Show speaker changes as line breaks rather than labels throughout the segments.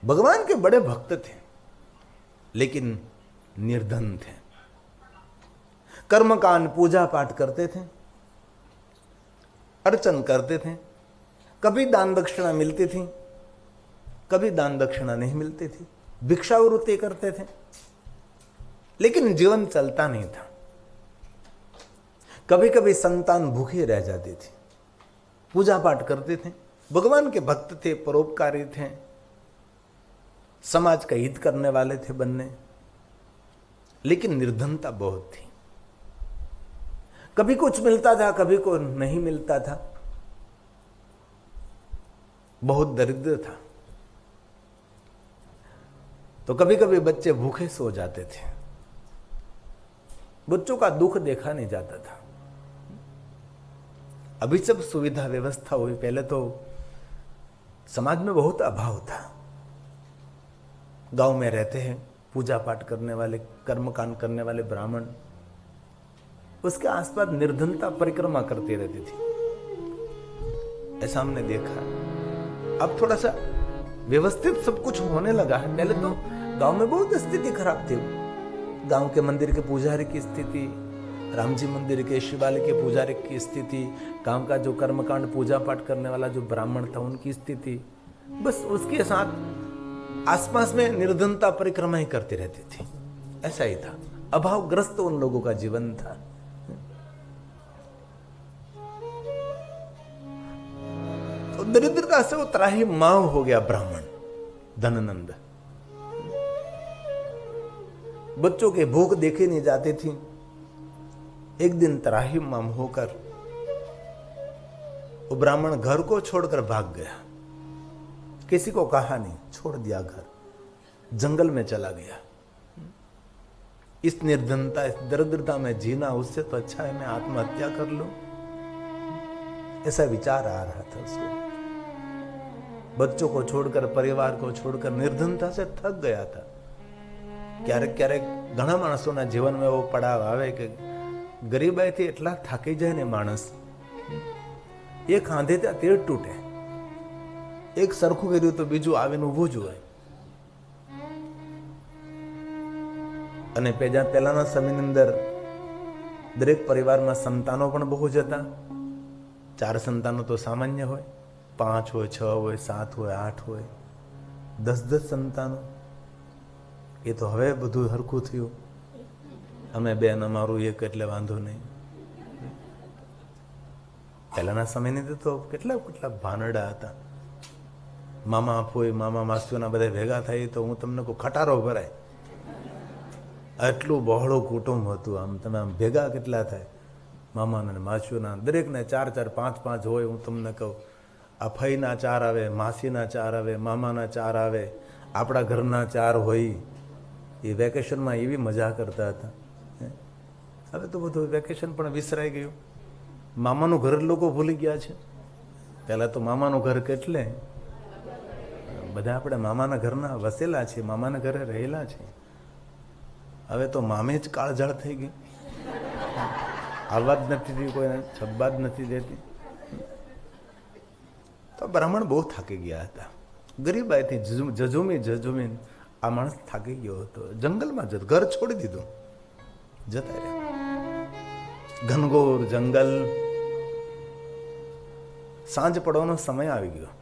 भगवान के बड़े भक्त थे, लेकिन निर्धन थे। कर्मकांड पूजा पाठ करते थे, अर्चन करते थे, कभी दान दक्षिणा मिलती थी, कभी दान दक्षिणा नहीं मिलती थी, भिक्षावृत्ति करते थे, लेकिन जीवन चलता नहीं था। कभी कभी संतान भूखे रह जाती थी। पूजा पाठ करते थे, भगवान के भक्त थे, परोपकारी थे, समाज का हित करने वाले थे बनने, लेकिन निर्धनता बहुत थी। कभी कुछ मिलता था, कभी को नहीं मिलता था, बहुत दरिद्र था। तो कभी कभी बच्चे भूखे सो जाते थे, बच्चों का दुख देखा नहीं जाता था। अभी सब सुविधा व्यवस्था हुई, पहले तो समाज में बहुत अभाव था। गांव में रहते हैं पूजा पाठ करने वाले, कर्मकांड करने वाले ब्राह्मण, उसके आसपास निर्धनता परिक्रमा करती रहती थी। ऐसा हमने देखा। अब थोड़ा सा व्यवस्थित सब कुछ होने लगा है। पहले तो गांव में बहुत स्थिति खराब थी। गांव के मंदिर के पुजारी की स्थिति, राम जी मंदिर के शिवालय के पुजारी की स्थिति, गांव का जो कर्मकांड पूजा पाठ करने वाला जो ब्राह्मण था उनकी स्थिति, बस उसके साथ आसपास में निर्धनता परिक्रमा ही करती रहती थी। ऐसा ही था, अभावग्रस्त उन लोगों का जीवन था। तो दरिद्रता से वो त्राही माव हो गया ब्राह्मण धननंद। बच्चों के भूख देखी नहीं जाती थी। एक दिन त्राही माम होकर वो ब्राह्मण घर को छोड़कर भाग गया। किसी को कहा नहीं, छोड़ दिया घर, जंगल में चला गया। इस निर्धनता, इस दरिद्रता में जीना उससे तो अच्छा है मैं आत्महत्या कर लूं, ऐसा विचार आ रहा था उसको। बच्चों को छोड़कर, परिवार को छोड़कर निर्धनता से थक गया था। क्यारेक क्यारेक घણા માણસોના જીવનમાં એવો પડાવ આવે કે ગરીબાઈથી એટલા થાકી જાય ને માણસ, એક હાંધે ત્યાં તેર તૂટે, એક સરખું કર્યું તો બીજું આવીને ઊભું જ હોય. અને પહેલાના સમયની અંદર દરેક પરિવારમાં સંતાનો પણ બહુ જ હતા. 4 સંતાનો તો સામાન્ય હોય, 5 હોય, 6 હોય, 7 હોય, 8 હોય, 10 સંતાનો. એ તો હવે બધું હરખું થયું. અમે બેન અમારું એક એટલે વાંધો નહીં. પહેલાના સમયની તો કેટલા કેટલા ભાનડા હતા. મામા ફોઈ, મામા માસીઓના બધા ભેગા થાય તો હું તમને કહું ખટારો ભરાય. આટલું બહોળું કુટુંબ હતું. આમ તમે આમ ભેગા કેટલા થાય મામાના માસીઓના, દરેકને 4 4 5 5 હોય. હું તમને કહું આ ફઈના 4 આવે, માસીના 4 આવે, મામાના 4 આવે, આપણા ઘરના 4 હોય. એ વેકેશનમાં એવી મજા કરતા હતા. હવે તો બધું વેકેશન પણ વિસરાઈ ગયું. મામાનું ઘર લોકો ભૂલી ગયા છે. પહેલાં તો મામાનું ઘર કેટલે, બધા આપણે મામાના ઘરના વસેલા છીએ, મામાના ઘરે રહેલા છે. હવે તો મામે જ કાળઝાળ થઈ ગઈ, આવવા જ નથી દેતી, કોઈને છબ્બા જ નથી દેતી. તો બ્રાહ્મણ બહુ થાકી ગયા હતા. ગરીબાઈથી જજુમી આ માણસ થાકી ગયો હતો. જંગલમાં જતો, ઘર છોડી દીધું, જતા રહ્યા. ઘનઘોર જંગલ. સાંજ પડવાનો સમય આવી ગયો.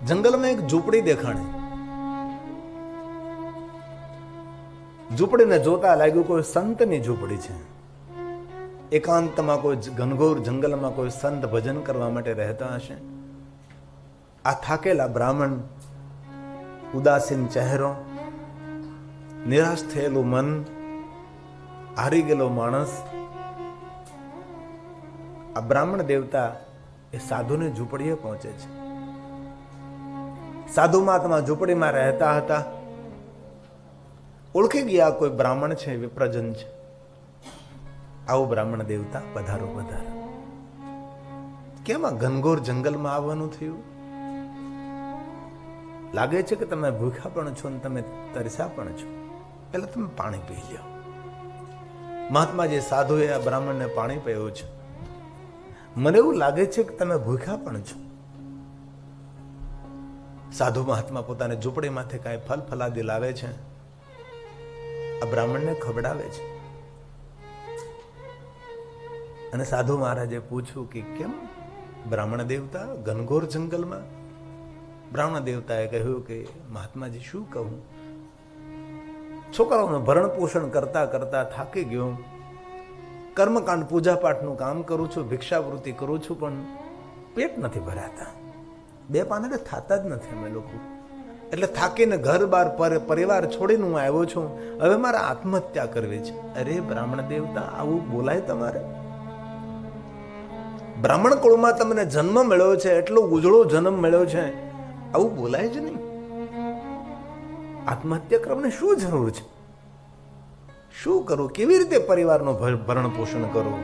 જંગલમાં એક ઝૂંપડી દેખાણી. ઝૂંપડીને જોતા લાગ્યું કોઈ સંતની ઝૂંપડી છે. એકાંતમાં કોઈ ઘનઘોર જંગલમાં કોઈ સંત ભજન કરવા માટે રહેતા હશે. આ થાકેલા બ્રાહ્મણ, ઉદાસીન ચહેરો, નિરાશ થયેલું મન, હારી ગયેલો માણસ. આ બ્રાહ્મણ દેવતા એ સાધુની ઝૂંપડીએ પહોંચે છે. સાધુ મહાત્મા ઝૂંપડીમાં રહેતા હતા. ઓળખી ગયા કોઈ બ્રાહ્મણ છે, વિપ્રજન છે. આવો બ્રાહ્મણ દેવતા, પધારો પધારો. કેમ આ ઘનઘોર જંગલમાં આવવાનું થયું? લાગે છે કે તમે ભૂખ્યા પણ છો ને તમે તરસ્યા પણ છો. પહેલા તમે પાણી પી લો. મહાત્માજી સાધુએ આ બ્રાહ્મણને પાણી પીવું છે. મને એવું લાગે છે કે તમે ભૂખ્યા પણ છો. સાધુ મહાત્મા પોતાને ઝૂંપડીમાંથી કાંઈ ફલ ફલાદી લાવે છે, આ બ્રાહ્મણને ખવડાવે છે. અને સાધુ મહારાજે પૂછ્યું કે કેમ બ્રાહ્મણ દેવતા ઘનઘોર જંગલમાં? બ્રાહ્મણ દેવતાએ કહ્યું કે મહાત્માજી શું કહું, છોકરાઓનું ભરણ પોષણ કરતા કરતા થાકી ગયો, કર્મકાંડ પૂજાપાઠનું કામ કરું છું, ભિક્ષાવૃત્તિ કરું છું, પણ પેટ નથી ભરાતા, બે પાંદડે થતા જ નથી અમે લોકો, એટલે થાકીને ઘર બાર પરિવાર છોડીને હું આવ્યો છું, હવે મારે આત્મહત્યા કરવી છે. અરે બ્રાહ્મણ દેવતા, આવું બોલાય તમારે? બ્રાહ્મણ કુળમાં તમને જન્મ મળ્યો છે, એટલો ઉજળો જન્મ મળ્યો છે, આવું બોલાય જ નહીં. આત્મહત્યા કરવાની શું જરૂર છે? શું કરું? કેવી રીતે પરિવારનો ભરણ પોષણ કરું?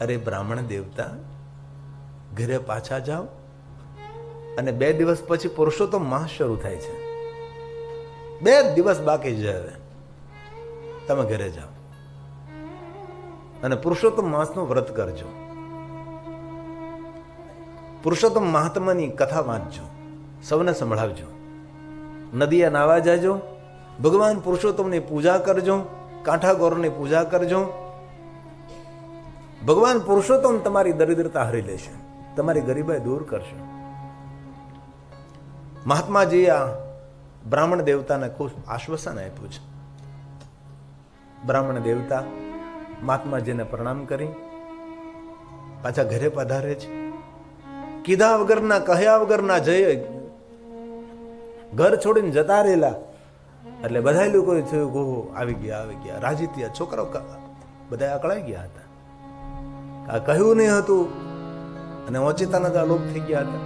અરે બ્રાહ્મણ દેવતા, ઘરે પાછા જાઓ, અને 2 દિવસ પછી પુરુષોત્તમ માસ શરૂ થાય છે. 2 દિવસ બાકી છે, હવે તમે ઘરે જાઓ અને પુરુષોત્તમ માસનું વ્રત કરજો, પુરુષોત્તમ મહાત્માની કથા વાંચજો, સૌને સંભળાવજો, નદીએ નાવા જાજો, ભગવાન પુરુષોત્તમની પૂજા કરજો, કાંઠા ગોરની પૂજા કરજો. ભગવાન પુરુષોત્તમ તમારી દરિદ્રતા હરી લેશે, તમારી ગરીબાઈ દૂર કરશે. મહાત્માજી આ બ્રાહ્મણ દેવતાને ખૂબ આશ્વાસન આપ્યું છે. બ્રાહ્મણ દેવતા મહાત્માજીને પ્રણામ કરી પાછા ઘરે પધારે છે. કીધા વગરના, કહ્યા વગરના જઈ ઘર છોડીને જતા રહેલા એટલે બધા લોકો થયું ગો આવી ગયા, રાજી થયા. છોકરાઓ બધા અકળાઈ ગયા હતા, આ કહ્યું નહીં હતું અને ઓચિતાના લોક થઈ ગયા હતા.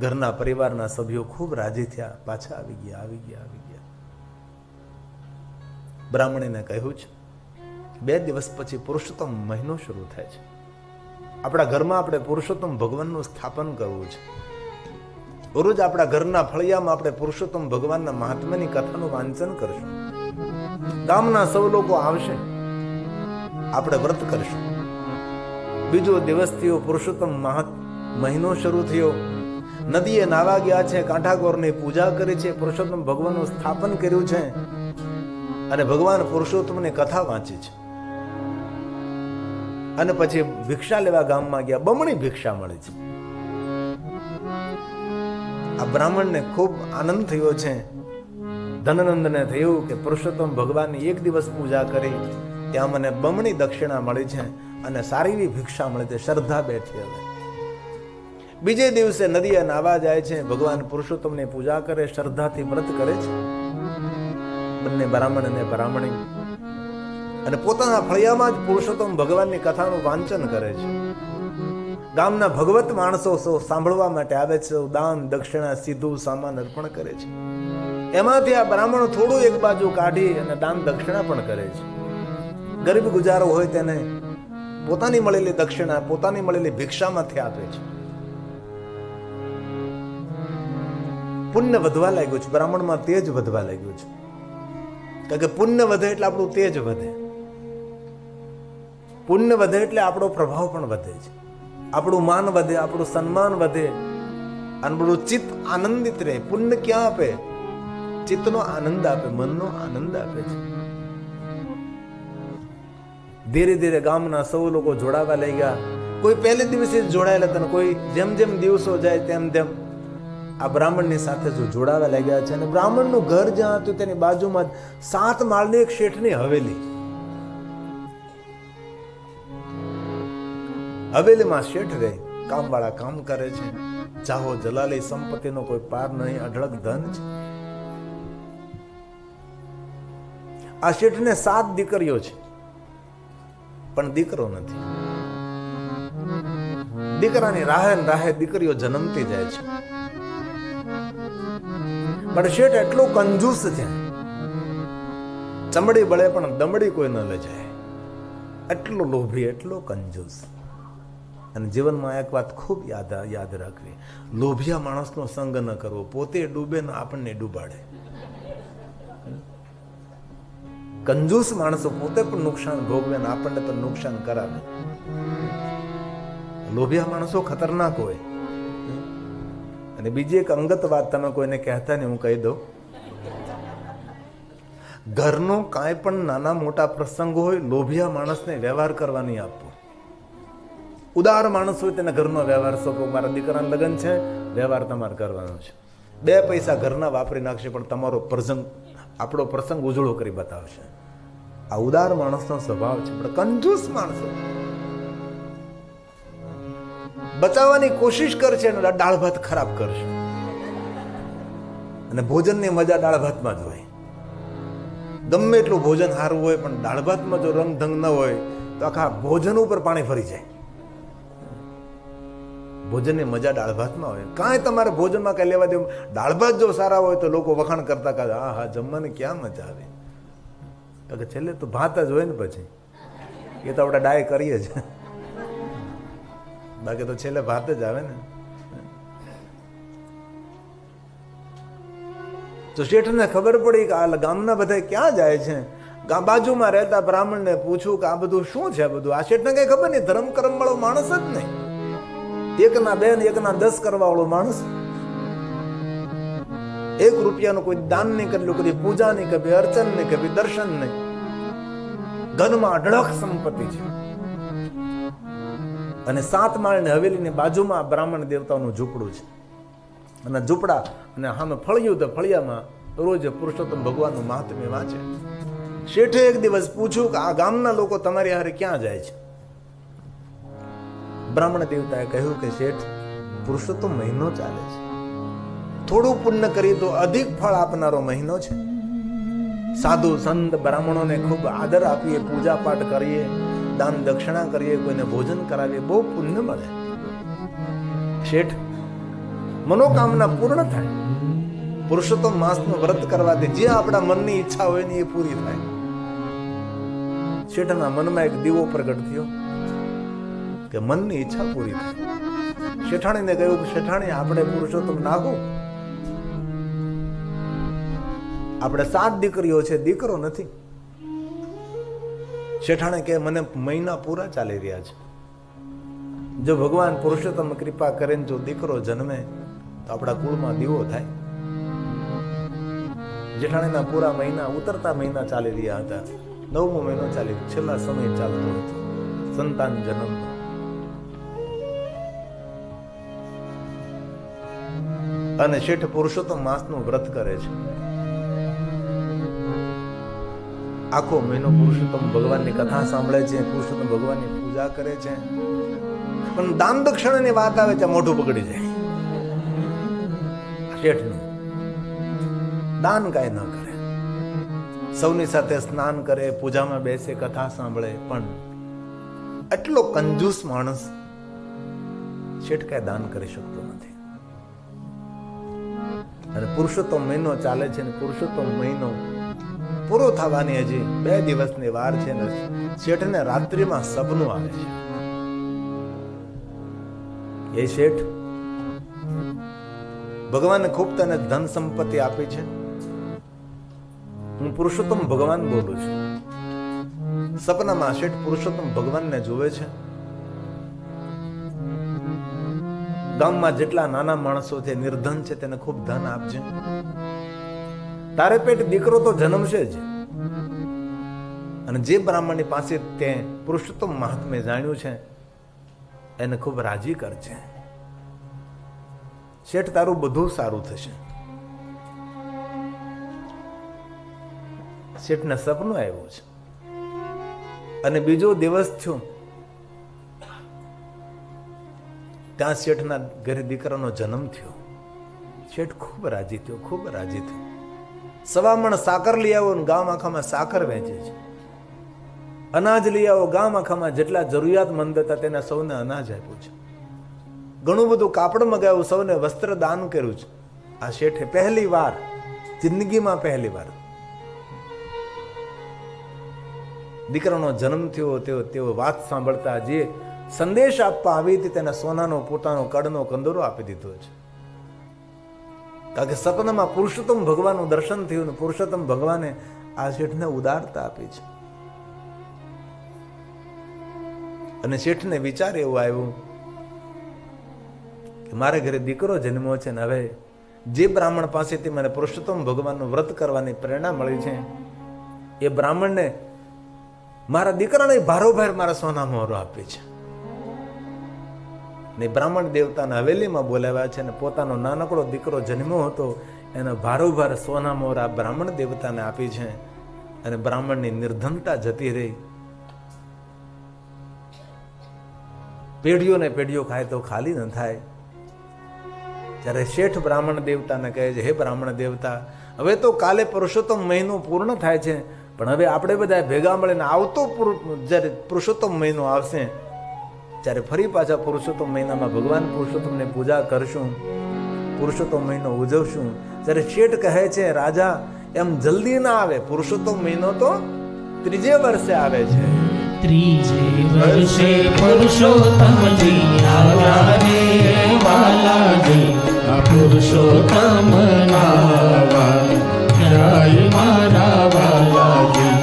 ઘરના પરિવારના સભ્યો ખૂબ રાજી થયા, પાછા આવી ગયા. બ્રાહ્મણીને કહ્યું છે 2 દિવસ પછી પુરુષોત્તમ મહિનો શરૂ થાય છે. આપણા ઘરમાં આપણે પુરુષોત્તમ ભગવાનનું સ્થાપન કરવું છે. રોજ આપણા ઘરના ફળિયામાં આપણે પુરુષોત્તમ ભગવાનના મહાત્માની કથાનું વાંચન કરશું. ગામના સૌ લોકો આવશે, આપણે વ્રત કરશું. બીજો દિવસ થયો, પુરુષોત્તમ મહિનો શરૂ થયો. નદીએ નાવા ગયા છે, કાંઠાગોરની પૂજા કરી છે, પુરુષોત્તમ ભગવાનનું સ્થાપન કર્યું છે અને ભગવાન પુરુષોત્તમની કથા વાંચી છે. અને પછી ભિક્ષા લેવા ગામમાં ગયા, બમણી ભિક્ષા મળી છે. આ બ્રાહ્મણને ખૂબ આનંદ થયો છે. ધનનંદને થયું કે પુરુષોત્તમ ભગવાનની 1 દિવસ પૂજા કરી, ત્યાં મને બમણી દક્ષિણા મળી છે અને સારી એવી ભિક્ષા મળી છે. શ્રદ્ધા બેઠી. હવે બીજે દિવસે નદીએ નાવા જાય છે, ભગવાન પુરુષોત્તમની પૂજા કરે, શ્રદ્ધાથી વ્રત કરે છે. બંને બ્રાહ્મણ અને બ્રાહ્મણી અને પોતાના ફળિયામાં જ પુરુષોત્તમ ભગવાનની કથાનું વાંચન કરે છે. ગામના ભગવત માણસો સાંભળવા માટે આવે છે. દાન દક્ષિણા સીધું સામાન અર્પણ કરે છે. એમાંથી આ બ્રાહ્મણો થોડું એક બાજુ કાઢી અને દાન દક્ષિણા પણ કરે છે. ગરીબ ગુજારો હોય તેને પોતાની મળેલી દક્ષિણા, પોતાની મળેલી ભિક્ષામાંથી આપે છે. પુણ્ય વધવા લાગ્યું છે. બ્રાહ્મણમાં તેજ વધવા લાગ્યું છે. કારણ કે પુણ્ય વધે એટલે આપણું તેજ વધે, પુણ્ય વધે એટલે આપણો પ્રભાવ પણ વધે છે, આપણું માન વધે, આપણું સન્માન વધે, આપણું ચિત્ત આનંદિત રહે. પુણ્ય ક્યાં આપે? ચિત્તનો આનંદ આપે, મનનો આનંદ આપે છે. ધીરે ધીરે ગામના સૌ લોકો જોડાવા લઈ ગયા. કોઈ પહેલે દિવસે જોડાયેલા હતા, કોઈ જેમ જેમ દિવસો જાય તેમ તેમ આ બ્રાહ્મણની સાથે જો જોડાવા લાગ્યા છે. અને બ્રાહ્મણનું ઘર જ્યાં હતું તેની બાજુમાં 7 માળની એક શેઠની હવેલી. હવેલીમાં શેઠ રહે, કામવાળા કામ કરે છે. ચાહો જલાલી, સંપત્તિનો કોઈ પાર નહીં, અઢળક ધન છે. આ શેઠને 7 દીકરીઓ છે, પણ દીકરો નથી. દીકરાની રાહે દીકરીઓ જન્મતી જાય છે. પણ શેઠ એટલો કંજૂસ છે, ચમડી બળે પણ દમડી કોઈ ન લઈ જાય, એટલો લોભી, એટલો કંજૂસ. અને જીવનમાં એક વાત ખૂબ યાદ રાખવી, લોભિયા માણસનો સંગ ન કરવો. પોતે ડૂબે ને આપણને ડૂબાડે. કંજૂસ માણસો પોતે પણ નુકસાન ભોગવે ને આપણને પણ નુકસાન કરાવે. લોભિયા માણસો ખતરનાક હોય. અને બીજી એક અંગત વાત તમે કોઈને કહેતા ને હું કહી દઉં, ઘરનો કાંઈ પણ નાના મોટા પ્રસંગ હોય, લોભિયા માણસને વ્યવહાર કરવા નહીં આપવો. ઉદાર માણસ હોય તેને ઘરનો વ્યવહાર સોંપો. મારા દીકરાના લગ્ન છે, વ્યવહાર તમારે કરવાનો છે. 2 પૈસા ઘરના વાપરી નાખશે પણ તમારો પ્રસંગ, આપણો પ્રસંગ ઉજળો કરી બતાવશે. આ ઉદાર માણસનો સ્વભાવ છે. પણ કંજૂસ માણસો બચાવવાની કોશિશ કરશે અને દાળ ભાત ખરાબ કરશે. અને ભોજનની મજા દાળ ભાતમાં જ હોય. ગમે એટલું ભોજન સારું હોય પણ દાળ ભાતમાં જો રંગ ઢંગ ન હોય તો આખા ભોજન ઉપર પાણી ફરી જાય. ભોજનની મજા દાળ ભાતમાં હોય. કાંઈ તમારે ભોજનમાં કઈ લેવા દેવું, દાળ ભાત જો સારા હોય તો લોકો વખાણ કરતા કહે હા હા જમવાની ક્યાં મજા આવે. તો કે છેલ્લે તો ભાત જ હોય ને, પછી એ તો આપણે ડાય કરીએ જ, બાકી તો છેલ્લે ભાત જ આવે ને. તો શેઠને ખબર પડી કે આ ગામના બધા ક્યાં જાય છે. બાજુમાં રહેતા બ્રાહ્મણને પૂછ્યું કે આ બધું શું છે. બધું આ શેઠને કઈ ખબર નહીં, ધર્મ કર્મ વાળો માણસ જ નહીં. 1 ના 2 ને 1 ના 10 કરવા વાળો માણસ. 1 રૂપિયાનું કોઈ દાન નહીં કરેલું, કદી પૂજા નહીં, કભી અર્ચન નહીં, કભી દર્શન નહીં. ઘરમાં અઢળક સંપત્તિ છે. અને 7 માળની હવેલીની બાજુમાં બ્રાહ્મણ દેવતાઓનું ઝૂંપડું છે. અને ઝૂંપડા અને સામે ફળિયું, તો ફળિયામાં રોજ પુરુષોત્તમ ભગવાનનું મહાત્મ્ય વાંચે. શેઠે એક દિવસ પૂછ્યું કે આ ગામના લોકો તમારી હારે ક્યાં જાય છે. બ્રાહ્મણ દેવતાએ કહ્યું કે શેઠ, પુરુષોત્તમ મહિનો ચાલે છે, થોડું પુણ્ય કરીએ તો અધિક ફળ આપનારો મહિનો છે. સાધુ સંત બ્રાહ્મણોને ખૂબ આદર આપીએ, પૂજા પાઠ કરીએ, દાન દક્ષિણા કરીએ, કોઈને ભોજન કરાવીએ, બહુ પુણ્ય મળે. શેઠ, મનોકામના પૂર્ણ થાય. પુરુષોત્તમ માસનું વ્રત કરવાથી જે આપણા મનની ઈચ્છા હોય ને એ પૂરી થાય. શેઠના મનમાં એક દીવો પ્રગટ થયો કે મનની ઈચ્છા પૂરી થાય. શેઠાણીને કહ્યું કે શેઠાણી, આપણે પુરુષોત્તમ નાગો, આપણે 7 દીકરીઓ છે, દીકરો નથી. શેઠાણી કે મને મહિના પૂરા ચાલી રહ્યા છે, જો ભગવાન પુરુષોત્તમ કૃપા કરે જો દીકરો જન્મે તો આપણા કુળમાં દીવો થાય. જેઠાણીના પૂરા મહિના, ઉતરતા મહિના ચાલી રહ્યા હતા. 9મો મહિનો ચાલી, છેલ્લા સમય ચાલતો હતો સંતાન જન્મનો. અને શેઠ પુરુષોત્તમ માસનું વ્રત કરે છે. આખો મહિનો પુરુષોત્તમ ભગવાનની કથા સાંભળે છે, પુરુષોત્તમ ભગવાનની પૂજા કરે છે. પણ દાન દક્ષિણાની વાત આવે ત્યાં મોઢું બગડી જાય. શેઠનું દાન કાંઈ ન કરે, સૌની સાથે સ્નાન કરે, પૂજામાં બેસે, કથા સાંભળે, પણ એટલો કંજૂસ માણસ શેઠ કાંઈ દાન કરી શકતો નથી. અને પુરુષોત્તમ મહિનો ચાલે છે ને પુરુષોત્તમ મહિનો પૂરો થવાની હજી 2 દિવસની વાર છે ને શેઠને રાત્રિમાં સપનું આવે છે. એ શેઠ, ભગવાને ખૂબ તને ધન સંપત્તિ આપી છે, હું પુરુષોત્તમ ભગવાન બોલું છું. સપનામાં શેઠ પુરુષોત્તમ ભગવાનને જોવે છે. ગામમાં જેટલા નાના માણસો છે, નિર્ધન છે, તેને ખૂબ ધન આપજે. તારે પેટ દીકરો તો જન્મશે જ. અને જે બ્રાહ્મણની પાસે તે પુરુષોત્તમ મહાત્મ્ય જાણ્યું છે એને ખૂબ રાજી કરજે. શેઠ, તારું બધું સારું થશે. શેઠને સપનું આવ્યું છે. અને બીજો દિવસ થયો ત્યાં શેઠના ઘરે દીકરાનો જન્મ થયો. શેઠ ખૂબ રાજી થયો, ખૂબ રાજી થયો. 1.25 મણ સાકર લઈ આવો, ગામ આખામાં સાકર વેચે છે. અનાજ લઈ આવો, ગામ આખામાં જેટલા જરૂરિયાતમંદ હતા તેને સૌને અનાજ આપ્યું છે. ઘણું બધું કાપડ મગાવ્યું, સૌને વસ્ત્ર દાન કર્યું છે. આ શેઠે પહેલી વાર, જિંદગીમાં પહેલી વાર દીકરાનો જન્મ થયો. તેઓ વાત સાંભળતા જે સંદેશ આપવા આવી હતી તેને સોનાનો પોતાનો કડનો કંદોરો આપી દીધો છે. કારણ કે સપનામાં પુરુષોત્તમ ભગવાનનું દર્શન થયું ને પુરુષોત્તમ ભગવાને આ શેઠને ઉદારતા આપી છે. અને શેઠને વિચાર એવો આવ્યો કે મારે ઘરે દીકરો જન્મ્યો છે ને હવે જે બ્રાહ્મણ પાસેથી મને પુરુષોત્તમ ભગવાનનું વ્રત કરવાની પ્રેરણા મળી છે એ બ્રાહ્મણને મારા દીકરાને ભારોભાર મારા સોના મોહરો આપે છે ને બ્રાહ્મણ દેવતાના હવેલીમાં બોલાવ્યા છે ને પોતાનો નાનકડો દીકરો જન્મ્યો હતો એનો ભારોભાર સોના મોહર આ બ્રાહ્મણ દેવતાને આપી છે અને બ્રાહ્મણની નિર્ધનતા જતી રહી. પેઢીઓ ને પેઢીઓ ખાય તો ખાલી ન થાય. જ્યારે શેઠ બ્રાહ્મણ દેવતાને કહે છે, હે બ્રાહ્મણ દેવતા, હવે તો કાલે પુરુષોત્તમ મહિનો પૂર્ણ થાય છે, પણ હવે આપણે બધા ભેગા મળીને આવતો જ્યારે પુરુષોત્તમ મહિનો આવશે ત્યારે ફરી પાછા પુરુષોત્તમ મહિનામાં ભગવાન પુરુષોત્તમની પૂજા કરશું, પુરુષોત્તમ મહિનો ઉજવશું. જ્યારે શેઠ કહે છે, રાજા એમ જલ્દી ના આવે, પુરુષોત્તમ મહિનો તો ત્રીજે વર્ષે આવે છે.
ત્રીજે વર્ષે પુરુષોત્તમજી આવ્યા રે વાલાજી, આ પુરુષોત્તમ નાવા જય મારા વાલાજી.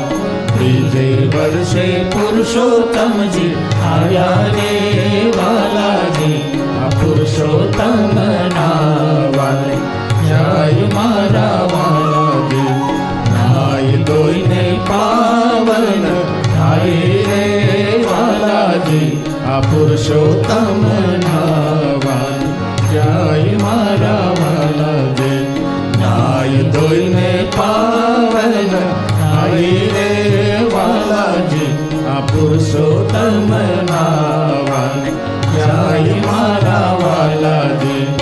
ત્રીજે વર્ષે પુરુષોત્તમજી આવ્યા રે વાલાજી, આ પુરુષોત્તમ નાવા જય મારા વાલાજી. નાય ધોઈને પાવન થાય રે વાલાજી, આ પુરુષોત્તમ નાવા જય મારા વાલાજી. નાય ધોઈને પાવન થાય રે વાલાજી, આ પુરુષોત્તમ નાવા જય મારા વાલાજી.